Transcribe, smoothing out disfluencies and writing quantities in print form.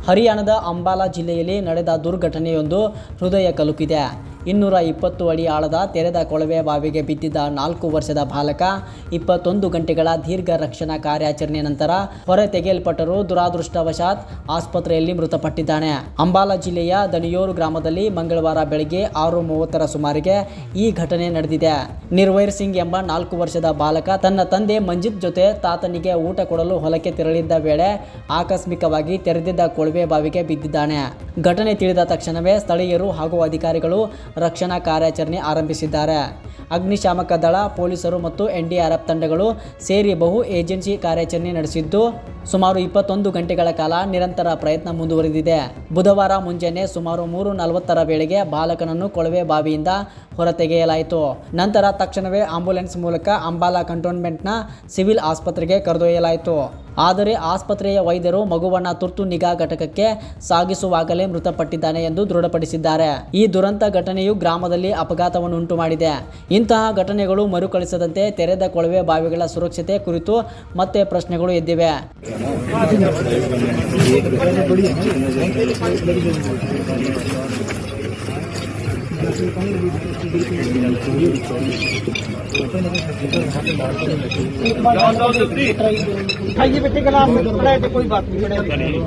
ಹರಿಯಾಣದ ಅಂಬಾಲಾ ಜಿಲ್ಲೆಯಲ್ಲಿ ನಡೆದ ದುರ್ಘಟನೆಯೊಂದು ಹೃದಯ ಕಲುಕಿದೆ. 220 ಅಡಿ ಆಳದ ತೆರೆದ ಕೊಳವೆ ಬಾವಿಗೆ ಬಿದ್ದಿದ್ದ 4 ವರ್ಷದ ಬಾಲಕ 21 ಗಂಟೆಗಳ ದೀರ್ಘ ರಕ್ಷಣಾ ಕಾರ್ಯಾಚರಣೆ ನಂತರ ಹೊರ ತೆಗೆಯಲ್ಪಟ್ಟರೂ ದುರಾದೃಷ್ಟವಶಾತ್ ಆಸ್ಪತ್ರೆಯಲ್ಲಿ ಮೃತಪಟ್ಟಿದ್ದಾನೆ. ಅಂಬಾಲಾ ಜಿಲ್ಲೆಯ ದಣಿಯೂರು ಗ್ರಾಮದಲ್ಲಿ ಮಂಗಳವಾರ ಬೆಳಗ್ಗೆ 6:30 ಸುಮಾರಿಗೆ ಈ ಘಟನೆ ನಡೆದಿದೆ. ನಿರ್ವೈರ್ ಸಿಂಗ್ ಎಂಬ 4 ವರ್ಷದ ಬಾಲಕ ತನ್ನ ತಂದೆ ಮಂಜಿತ್ ಜೊತೆ ತಾತನಿಗೆ ಊಟ ಕೊಡಲು ಹೊಲಕ್ಕೆ ತೆರಳಿದ್ದ ವೇಳೆ ಆಕಸ್ಮಿಕವಾಗಿ ತೆರೆದಿದ್ದ ಕೊಳವೆ ಬಾವಿಗೆ ಬಿದ್ದಿದ್ದಾನೆ. ಘಟನೆ ತಿಳಿದ ತಕ್ಷಣವೇ ಸ್ಥಳೀಯರು ಹಾಗೂ ಅಧಿಕಾರಿಗಳು ರಕ್ಷಣಾ ಕಾರ್ಯಾಚರಣೆ ಆರಂಭಿಸಿದ್ದಾರೆ. ಅಗ್ನಿಶಾಮಕ ದಳ, ಪೊಲೀಸರು ಮತ್ತು NDRF ತಂಡಗಳು ಸೇರಿ ಬಹು ಏಜೆನ್ಸಿ ಕಾರ್ಯಾಚರಣೆ ನಡೆಸಿದ್ದು ಸುಮಾರು 21 ಗಂಟೆಗಳ ಕಾಲ ನಿರಂತರ ಪ್ರಯತ್ನ ಮುಂದುವರೆದಿದೆ. ಬುಧವಾರ ಮುಂಜಾನೆ ಸುಮಾರು 3:40 ವೇಳೆಗೆ ಬಾಲಕನನ್ನು ಕೊಳವೆ ಬಾವಿಯಿಂದ ಹೊರತೆಗೆಯಲಾಯಿತು. ನಂತರ ತಕ್ಷಣವೇ ಆಂಬ್ಯುಲೆನ್ಸ್ ಮೂಲಕ ಅಂಬಾಲಾ ಕಂಟೋನ್ಮೆಂಟ್ನ ಸಿವಿಲ್ ಆಸ್ಪತ್ರೆಗೆ ಕರೆದೊಯ್ಯಲಾಯಿತು. ಆದರೆ ಆಸ್ಪತ್ರೆಯ ವೈದ್ಯರು ಮಗುವನ್ನ ತುರ್ತು ನಿಗಾ ಘಟಕಕ್ಕೆ ಸಾಗಿಸುವಾಗಲೇ ಮೃತಪಟ್ಟಿದ್ದಾನೆ ಎಂದು ದೃಢಪಡಿಸಿದ್ದಾರೆ. ಈ ದುರಂತ ಘಟನೆಯು ಗ್ರಾಮದಲ್ಲಿ ಆಘಾತವನ್ನು ಉಂಟು ಮಾಡಿದೆ. ಇಂತಹ ಘಟನೆಗಳು ಮರುಕಳಿಸದಂತೆ ತೆರೆದ ಕೊಳವೆ ಬಾವಿಗಳ ಸುರಕ್ಷತೆ ಕುರಿತು ಮತ್ತೆ ಪ್ರಶ್ನೆಗಳು ಎದ್ದಿವೆ. कोई बात नहीं